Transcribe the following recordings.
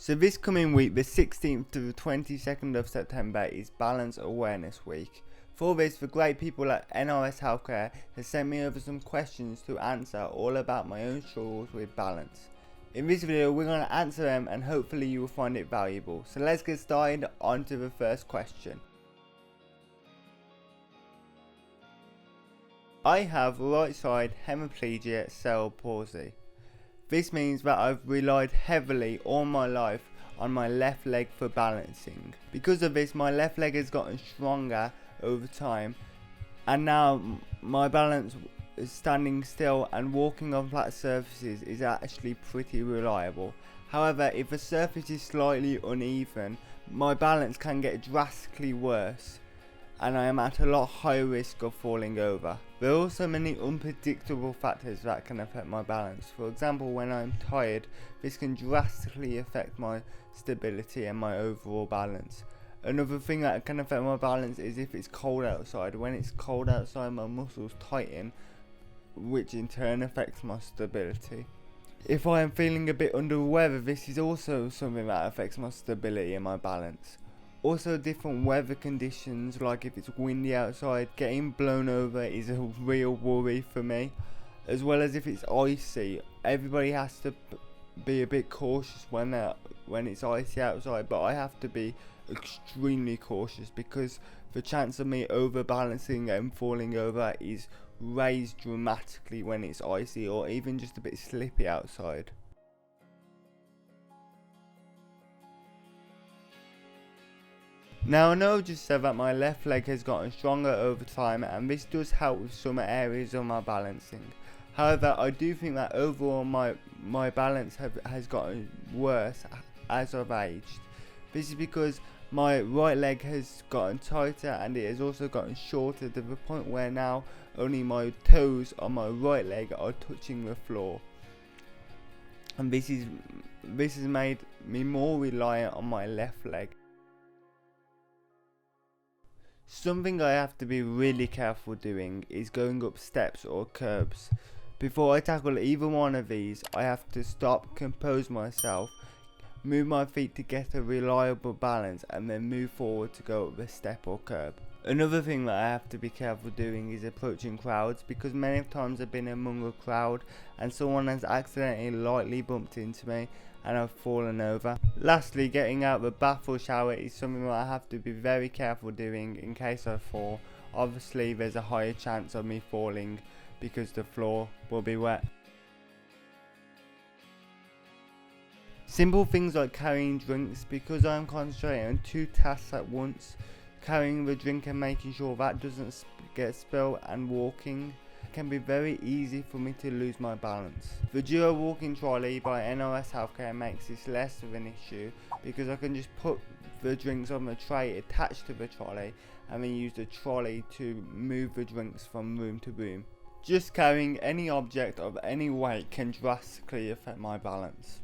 So this coming week, the 16th to the 22nd of September, is Balance Awareness Week. For this, the great people at NRS Healthcare has sent me over some questions to answer all about my own struggles with balance. In this video, we're going to answer them and hopefully you will find it valuable. So let's get started on to the first question. I have right side hemiplegic cerebral palsy. This means that I've relied heavily all my life on my left leg for balancing. Because of this, my left leg has gotten stronger over time, and now my balance is standing still and walking on flat surfaces is actually pretty reliable. However, if a surface is slightly uneven, my balance can get drastically worse, and I am at a lot higher risk of falling over. There are also many unpredictable factors that can affect my balance. For example, when I'm tired, this can drastically affect my stability and my overall balance. Another thing that can affect my balance is if it's cold outside. When it's cold outside, my muscles tighten, which in turn affects my stability. If I am feeling a bit under the weather, this is also something that affects my stability and my balance. Also, different weather conditions, like if it's windy outside, getting blown over is a real worry for me, as well as if it's icy. Everybody has to be a bit cautious when it's icy outside, but I have to be extremely cautious because the chance of me overbalancing and falling over is raised dramatically when it's icy or even just a bit slippy outside. Now, I know I just said that my left leg has gotten stronger over time, and this does help with some areas of my balancing. However, I do think that overall my balance has gotten worse as I've aged. This is because my right leg has gotten tighter and it has also gotten shorter to the point where now only my toes on my right leg are touching the floor. And this has made me more reliant on my left leg. Something I have to be really careful doing is going up steps or curbs. Before I tackle either one of these, I have to stop, compose myself, move my feet to get a reliable balance, and then move forward to go up the step or curb. Another thing that I have to be careful doing is approaching crowds, because many times I've been among a crowd and someone has accidentally lightly bumped into me and I've fallen over. Lastly, getting out of the bath or shower is something that I have to be very careful doing in case I fall. Obviously there's a higher chance of me falling because the floor will be wet. Simple things like carrying drinks, because I'm concentrating on two tasks at once, carrying the drink and making sure that doesn't get spilled, and walking can be very easy for me to lose my balance. The duo walking trolley by NRS Healthcare makes this less of an issue because I can just put the drinks on the tray attached to the trolley and then use the trolley to move the drinks from room to room. Just carrying any object of any weight can drastically affect my balance.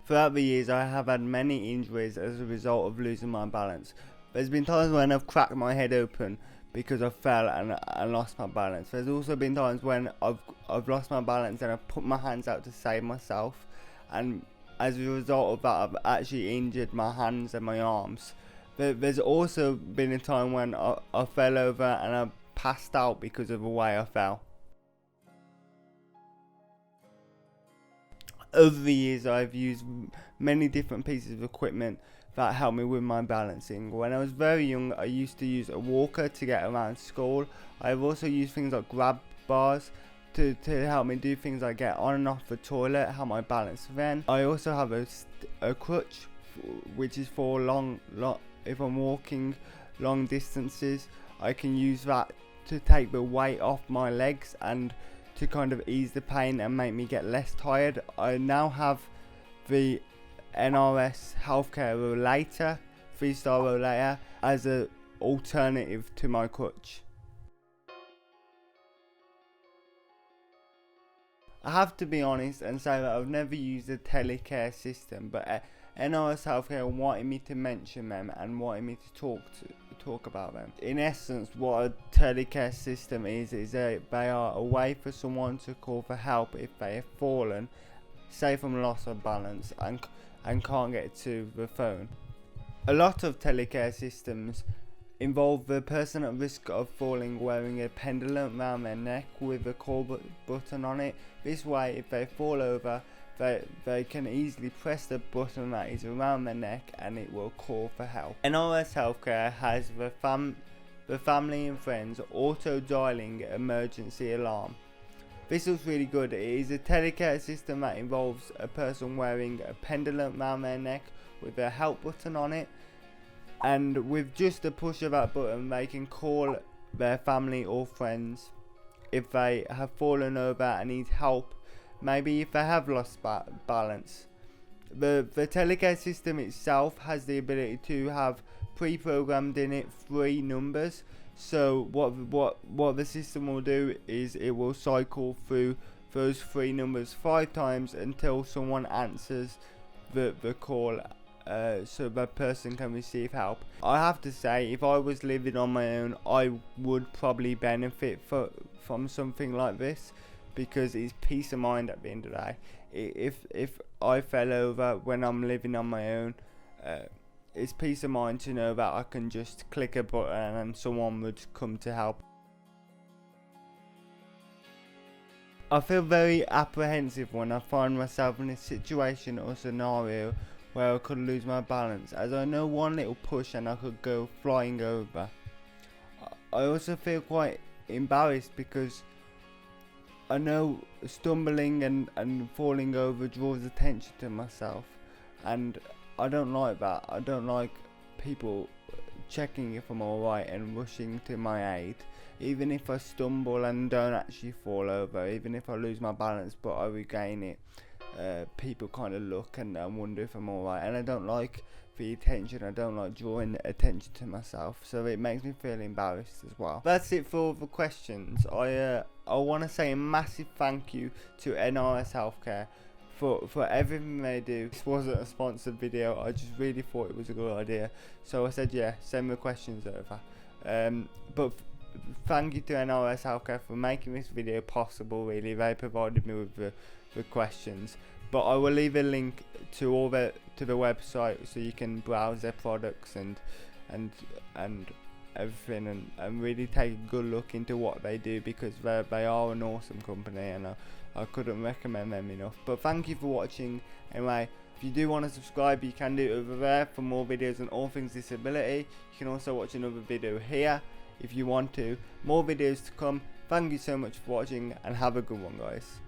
Throughout the years, I have had many injuries as a result of losing my balance. There's been times when I've cracked my head open because I fell and lost my balance. There's also been times when I've lost my balance and I've put my hands out to save myself, and as a result of that I've actually injured my hands and my arms. There's also been a time when I fell over and I passed out because of the way I fell. Over the years, I've used many different pieces of equipment that help me with my balancing. When I was very young, I used to use a walker to get around school. I've also used things like grab bars to help me do things like get on and off the toilet, help my balance then. I also have a crutch, which is for if I'm walking long distances, I can use that to take the weight off my legs and to kind of ease the pain and make me get less tired. I now have the NRS Healthcare rollator, Freestyle rollator, as an alternative to my crutch. I have to be honest and say that I've never used a telecare system, but NRS Healthcare wanted me to mention them and wanted me to talk about them. In essence, what a telecare system is they are a way for someone to call for help if they have fallen say from loss of balance and can't get to the phone. A lot of telecare systems involve the person at risk of falling wearing a pendulum around their neck with a call button on it. This way, if they fall over, they can easily press the button that is around their neck and it will call for help. NRS Healthcare has the family and friends auto dialing emergency alarm. This looks really good. It is a telecare system that involves a person wearing a pendulum around their neck with a help button on it, and with just a push of that button they can call their family or friends if they have fallen over and need help, maybe if they have lost balance. The telecare system itself has the ability to have pre-programmed in it 3 numbers. So what the system will do is it will cycle through those 3 numbers 5 times until someone answers the call, so that person can receive help. I have to say, if I was living on my own, I would probably benefit from something like this, because it's peace of mind at the end of the day. If I fell over when I'm living on my own, it's peace of mind to know that I can just click a button and someone would come to help. I feel very apprehensive when I find myself in a situation or scenario where I could lose my balance, as I know one little push and I could go flying over. I also feel quite embarrassed because I know stumbling and falling over draws attention to myself, and I don't like that. I don't like people checking if I'm alright and rushing to my aid. Even if I stumble and don't actually fall over, even if I lose my balance but I regain it, people kind of look and wonder if I'm alright, and I don't like the attention. I don't like drawing attention to myself, so it makes me feel embarrassed as well. That's it for all the questions. I want to say a massive thank you to NRS Healthcare for everything they do. This wasn't a sponsored video, I just really thought it was a good idea, so I said yeah, send me questions over. But thank you to NRS Healthcare for making this video possible. Really, they provided me with the questions, but I will leave a link to the website so you can browse their products and everything, and really take a good look into what they do, because they are an awesome company and I couldn't recommend them enough. But thank you for watching. Anyway, if you do want to subscribe, you can do it over there for more videos on all things disability. You can also watch another video here if you want to. More videos to come. Thank you so much for watching and have a good one, guys.